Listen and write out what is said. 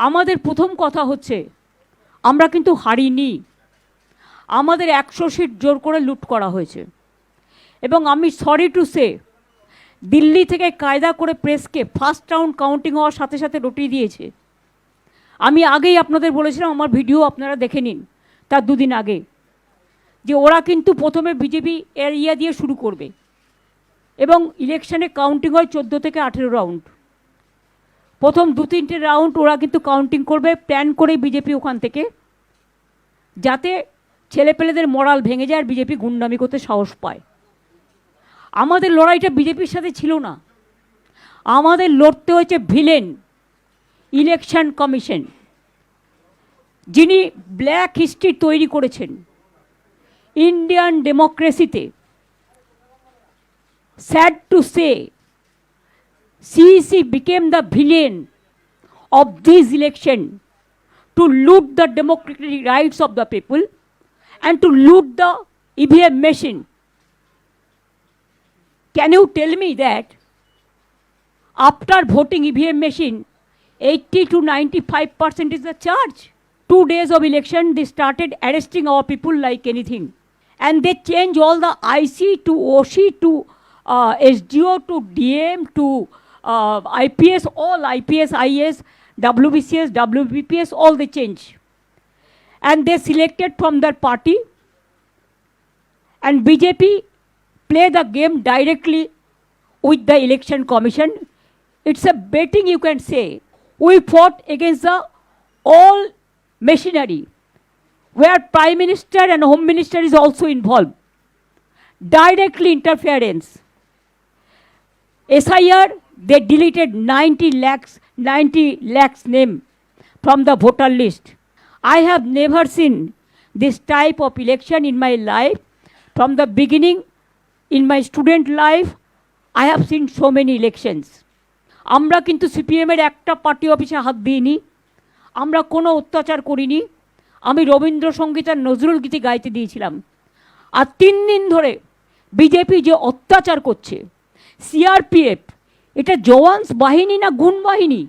আমাদের প্রথম কথা হচ্ছে আমরা কিন্তু হারিনি। আমাদের 100 সিট জোর করে লুট করা হয়েছে এবং আমি সরি টু সে দিল্লি থেকে কায়দা করে প্রেসকে ফার্স্ট রাউন্ড কাউন্টিং হওয়ার সাথে সাথে রটিয়ে দিয়েছে। আমি আগেই আপনাদের বলেছিলাম, আমার ভিডিও আপনারা দেখে নিন তার দুদিন আগে, যে ওরা কিন্তু প্রথমে বিজেপি এরিয়া দিয়ে শুরু করবে এবং ইলেকশনে কাউন্টিং হয় 14 থেকে 18 রাউন্ড। প্রথম 2-3টে রাউন্ড ওরা কিন্তু কাউন্টিং করবে প্ল্যান করে বিজেপি ওখান থেকে, যাতে ছেলেপেলেদের মরাল ভেঙে যায় আর বিজেপি গুন্ডামি করতে সাহস পায়। আমাদের লড়াইটা বিজেপির সাথে ছিল না, আমাদের লড়তে হয়েছে ভিলেন ইলেকশন কমিশন, যিনি ব্ল্যাক হিস্ট্রি তৈরি করেছেন ইন্ডিয়ান ডেমোক্রেসিতে। Sad to say CEC became the villain of this election to loot the democratic rights of the people and to loot the EVM machine. Can you tell me that after voting EVM machine, 80 to 95% is the charge? 2 days of election, they started arresting our people like anything. And they change all the IC to OC to SDO to DM to IPS, all IPS, IS, WBCS, WBPS, all they change. And they selected from their party, and BJP play the game directly with the election commission. It's a betting, you can say. We fought against the all machinery, where Prime Minister and Home Minister is also involved. Directly interference. SIR, they deleted 90 lakhs name from the voter list. I have never seen this type of election in my life. From the beginning, in my student life, I have seen so many elections. আমরা কিন্তু সিপিএমের একটা party অফিসে হাত দিইনি, আমরা কোনো অত্যাচার করিনি। আমি রবীন্দ্রসঙ্গীত আর নজরুল গীতি গাইতে দিয়েছিলাম। আর 3 দিন ধরে বিজেপি যে অত্যাচার করছে, সিআরপিএফ, এটা জওয়ান্স বাহিনী না গুণ বাহিনী?